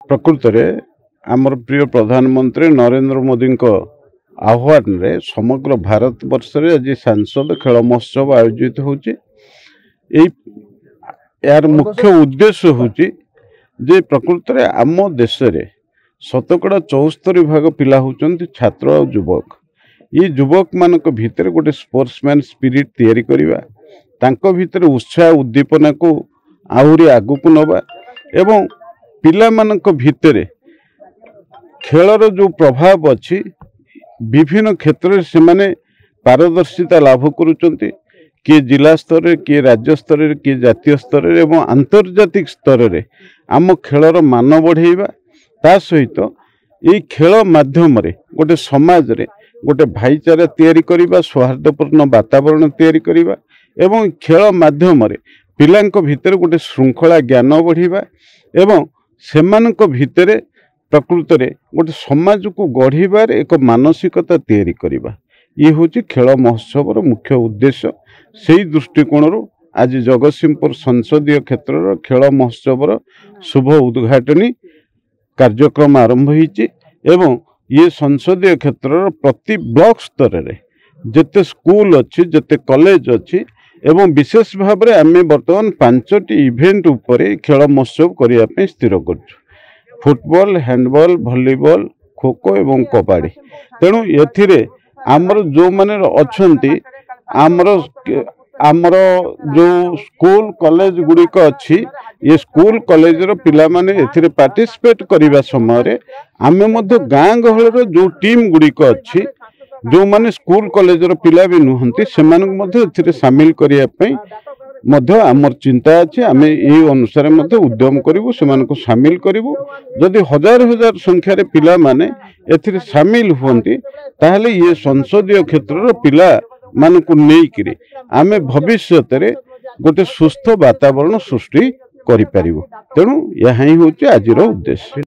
प्रकृत में आमर प्रिय प्रधानमंत्री नरेंद्र मोदी आह्वान रे समग्र भारत वर्ष रे आज सांसद खेल महोत्सव आयोजित होची। यार मुख्य उद्देश्य होची जे प्रकृत में आम देश रे शतकड़ा 74 भाग पिला होचंती छात्र और युवक। ये युवक मानक भितर गोटे स्पोर्ट्समैन स्पिरिट तैयारी करिवा, तांको भितर उत्साह उद्दीपना को आहुरी आगु को नबा एवं पिला मानक भितर खेलर जो प्रभाव अच्छी विभिन्न क्षेत्र से माने पारदर्शिता लाभ करुचंती। किए जिला स्तर रे, किए राज्य स्तर रे, किए जातीय स्तर रे एवं आंतर्जातिक स्तर रे आम खेलर मान बढ़ेवा। ता सहित ये खेल माध्यम रे गोटे समाज रे गोटे भाईचारा तैयारी करिबा, सौहार्दपूर्ण वातावरण तैयारी करिबा एवं खेल माध्यम रे पिलांक भितर गोटे श्रृंखला ज्ञान बढ़िबा एवं सेमानक भितर प्रकृत रे गोटे समाज को गढ़िबार एक मानसिकता तैयारी करिबा। ये होची खेल महोत्सव मुख्य उद्देश्य। से दृष्टिकोण आज जगतसिंहपुर संसदीय क्षेत्र खेल महोत्सव शुभ उद्घाटनी कार्यक्रम आरंभ होईची एवं ये संसदीय क्षेत्र प्रति ब्लॉक स्तर रे जते स्कूल अच्छी, जते कॉलेज अच्छी एवं विशेष भाव में आम बर्तमान 5टी इवेंट उपरे खेल महोत्सव करने स्थिर करछु। Football, handball, volleyball, kho kho एवं कबाड़ी। तेणु एथिरे आमर जो माने अछंती आमर जो स्कूल कॉलेज गुड़िक अच्छी, ये स्कूल कॉलेज रो पिला माने एथिरे पार्टिसिपेट करिबा समय रे आमे मध्य गाँ गहल जो टीम गुड़िक अच्छी, जो माने स्कूल कॉलेज रो पिला भी नुहंती सेमानक मध्य एथिरे शामिल करिया पई मध्य आमर चिंता अच्छी। आमे ए अनुसार मध्य उद्यम करिवु, सेमानक शामिल करिवु। जदि हजार हजार संख्यार पिला माने एथिरे शामिल हुंती ताहले ये संसदीय क्षेत्र पिला मानकु नेइकरी आमे भविष्यत रे गोटे सुस्थ वातावरण सृष्टि करि परिवु। तेणु यह ही होची आजिर उद्देश्य।